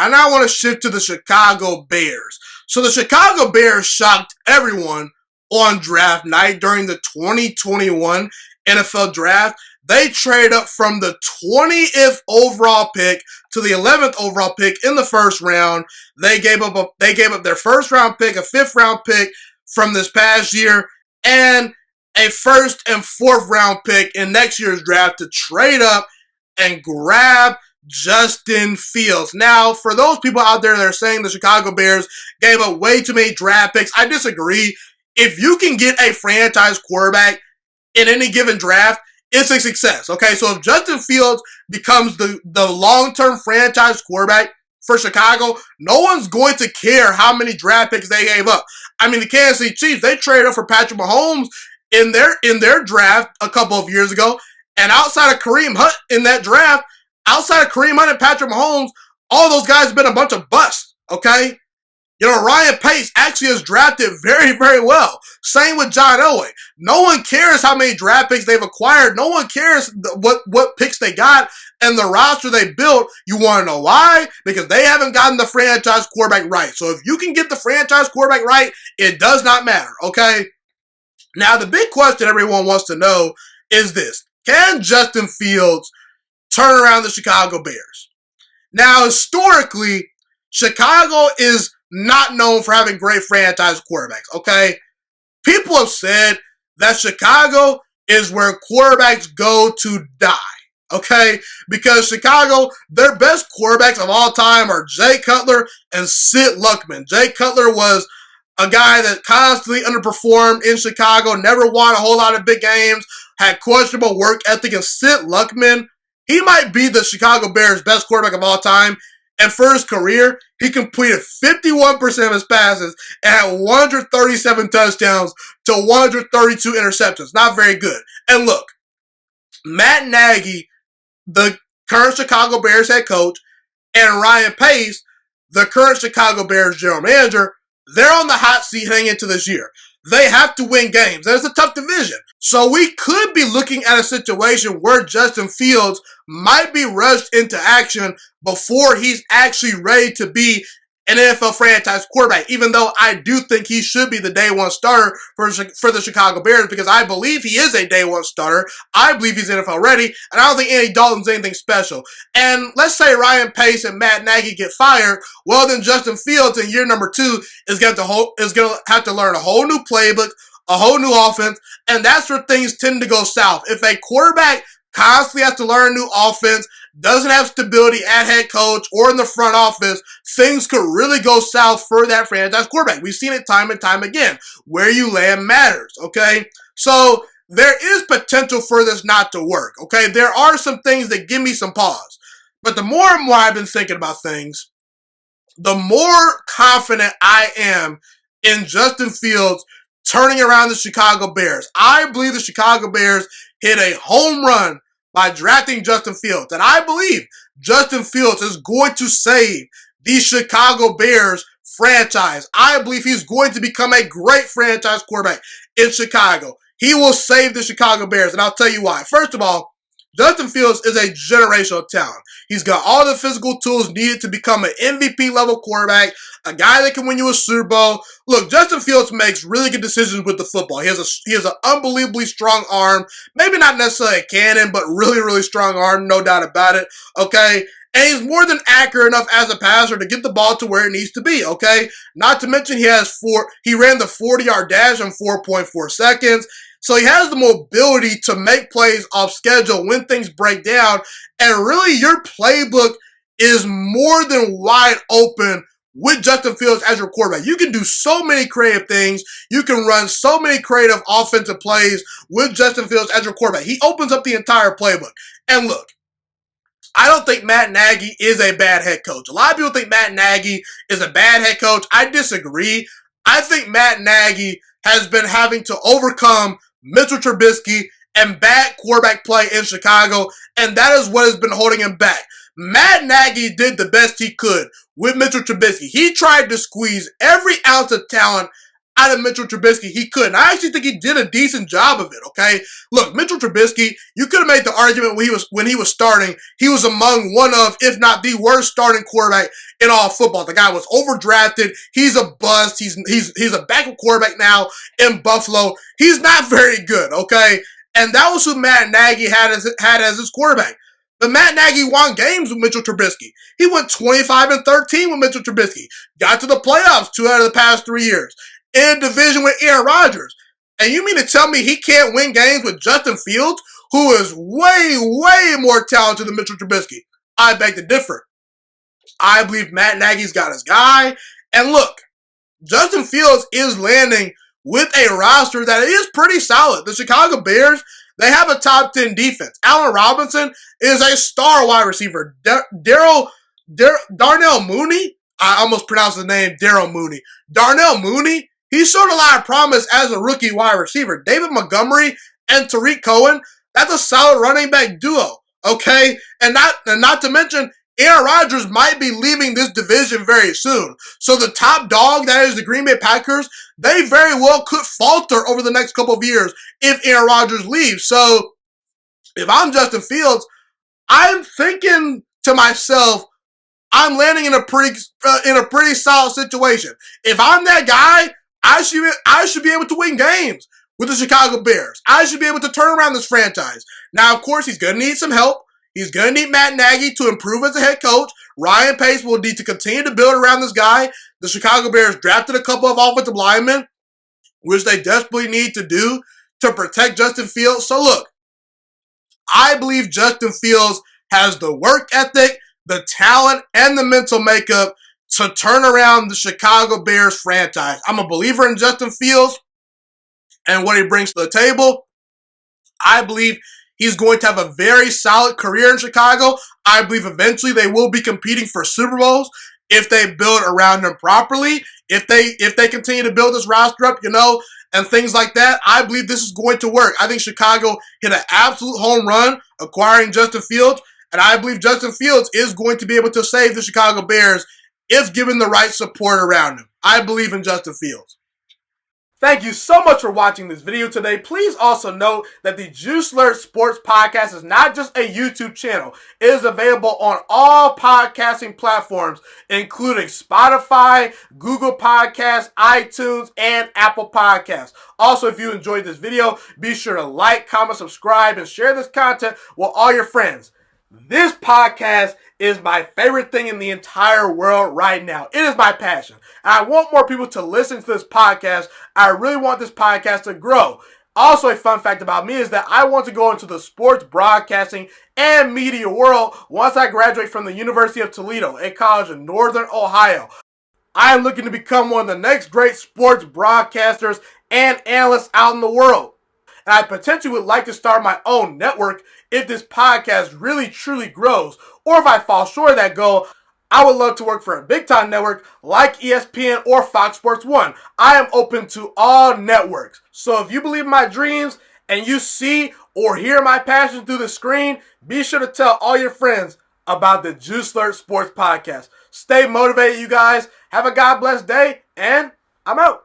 I now want to shift to the Chicago Bears. So the Chicago Bears shocked everyone on draft night during the 2021 NFL Draft. They traded up from the 20th overall pick to the 11th overall pick in the first round. They gave up their first round pick, a 5th round pick from this past year, and a 1st and 4th round pick in next year's draft to trade up and grab Justin Fields. Now, for those people out there that are saying the Chicago Bears gave up way too many draft picks, I disagree. If you can get a franchise quarterback in any given draft, it's a success, okay? So if Justin Fields becomes the long-term franchise quarterback for Chicago, no one's going to care how many draft picks they gave up. I mean, the Kansas City Chiefs, they traded up for Patrick Mahomes in their draft a couple of years ago, and outside of Kareem Hunt in that draft, outside of Kareem Hunt and Patrick Mahomes, all those guys have been a bunch of busts, okay? You know, Ryan Pace actually has drafted very, very well. Same with John Elway. No one cares how many draft picks they've acquired. No one cares what picks they got and the roster they built. You want to know why? Because they haven't gotten the franchise quarterback right. So if you can get the franchise quarterback right, it does not matter, okay? Now, the big question everyone wants to know is this. Can Justin Fields turn around the Chicago Bears? Now, historically, Chicago is not known for having great franchise quarterbacks, okay? People have said that Chicago is where quarterbacks go to die, okay? Because Chicago, their best quarterbacks of all time are Jay Cutler and Sid Luckman. Jay Cutler was a guy that constantly underperformed in Chicago, never won a whole lot of big games, had questionable work ethic, and Sid Luckman, he might be the Chicago Bears' best quarterback of all time. And for his career, he completed 51% of his passes and had 137 touchdowns to 132 interceptions. Not very good. And look, Matt Nagy, the current Chicago Bears head coach, and Ryan Pace, the current Chicago Bears general manager, they're on the hot seat heading into this year. They have to win games, and it's a tough division. So we could be looking at a situation where Justin Fields might be rushed into action before he's actually ready to be an NFL franchise quarterback, even though I do think he should be the day one starter for the Chicago Bears because I believe he is a day one starter. I believe he's NFL ready, and I don't think Andy Dalton's anything special. And let's say Ryan Pace and Matt Nagy get fired, well then Justin Fields in year number 2 is going to have to learn a whole new playbook, a whole new offense, and that's where things tend to go south. If a quarterback constantly has to learn a new offense, doesn't have stability at head coach or in the front office, things could really go south for that franchise quarterback. We've seen it time and time again. Where you land matters, okay? So there is potential for this not to work, okay? There are some things that give me some pause. But the more and more I've been thinking about things, the more confident I am in Justin Fields turning around the Chicago Bears. I believe the Chicago Bears hit a home run by drafting Justin Fields. And I believe Justin Fields is going to save the Chicago Bears franchise. I believe he's going to become a great franchise quarterback in Chicago. He will save the Chicago Bears, and I'll tell you why. First of all, Justin Fields is a generational talent. He's got all the physical tools needed to become an MVP-level quarterback, a guy that can win you a Super Bowl. Look, Justin Fields makes really good decisions with the football. He has an unbelievably strong arm. Maybe not necessarily a cannon, but really, really strong arm, no doubt about it, okay? And he's more than accurate enough as a passer to get the ball to where it needs to be, okay? Not to mention he ran the 40-yard dash in 4.4 seconds. So he has the mobility to make plays off schedule when things break down. And really, your playbook is more than wide open with Justin Fields as your quarterback. You can do so many creative things. You can run so many creative offensive plays with Justin Fields as your quarterback. He opens up the entire playbook. And look, I don't think Matt Nagy is a bad head coach. A lot of people think Matt Nagy is a bad head coach. I disagree. I think Matt Nagy has been having to overcome Mitchell Trubisky and bad quarterback play in Chicago, and that is what has been holding him back. Matt Nagy did the best he could with Mitchell Trubisky. He tried to squeeze every ounce of talent out of Mitchell Trubisky he could. And I actually think he did a decent job of it, okay? Look, Mitchell Trubisky, you could have made the argument when he was starting, he was among one of, if not the worst starting quarterback in all football. The guy was overdrafted. He's a bust. He's a backup quarterback now in Buffalo. He's not very good, okay? And that was who Matt Nagy had as his quarterback. But Matt Nagy won games with Mitchell Trubisky. He went 25-13 with Mitchell Trubisky. Got to the playoffs 2 out of the past 3 years. In a division with Aaron Rodgers. And you mean to tell me he can't win games with Justin Fields, who is way, way more talented than Mitchell Trubisky? I beg to differ. I believe Matt Nagy's got his guy. And look, Justin Fields is landing with a roster that is pretty solid. The Chicago Bears, they have a top 10 defense. Allen Robinson is a star wide receiver. Darnell Mooney, I almost pronounced the name Daryl Mooney. Darnell Mooney, he showed a lot of promise as a rookie wide receiver. David Montgomery and Tariq Cohen, that's a solid running back duo, okay? And not to mention, Aaron Rodgers might be leaving this division very soon. So the top dog, that is the Green Bay Packers, they very well could falter over the next couple of years if Aaron Rodgers leaves. So if I'm Justin Fields, I'm thinking to myself, I'm landing in a pretty solid situation. If I'm that guy, I should be able to win games with the Chicago Bears. I should be able to turn around this franchise. Now, of course, he's going to need some help. He's going to need Matt Nagy to improve as a head coach. Ryan Pace will need to continue to build around this guy. The Chicago Bears drafted a couple of offensive linemen, which they desperately need to do to protect Justin Fields. So look, I believe Justin Fields has the work ethic, the talent, and the mental makeup to turn around the Chicago Bears franchise. I'm a believer in Justin Fields and what he brings to the table. I believe he's going to have a very solid career in Chicago. I believe eventually they will be competing for Super Bowls if they build around him properly. If they continue to build this roster up, and things like that, I believe this is going to work. I think Chicago hit an absolute home run acquiring Justin Fields, and I believe Justin Fields is going to be able to save the Chicago Bears if given the right support around him. I believe in Justin Fields. Thank you so much for watching this video today. Please also note that the Juice Alert Sports Podcast is not just a YouTube channel. It is available on all podcasting platforms, including Spotify, Google Podcasts, iTunes, and Apple Podcasts. Also, if you enjoyed this video, be sure to like, comment, subscribe, and share this content with all your friends. This podcast is my favorite thing in the entire world right now. It is my passion. And I want more people to listen to this podcast. I really want this podcast to grow. Also, a fun fact about me is that I want to go into the sports broadcasting and media world once I graduate from the University of Toledo, a college in Northern Ohio. I am looking to become one of the next great sports broadcasters and analysts out in the world. And I potentially would like to start my own network if this podcast really truly grows. Or if I fall short of that goal, I would love to work for a big-time network like ESPN or Fox Sports 1. I am open to all networks. So if you believe in my dreams and you see or hear my passion through the screen, be sure to tell all your friends about the Juice Alert Sports Podcast. Stay motivated, you guys. Have a God bless day, and I'm out.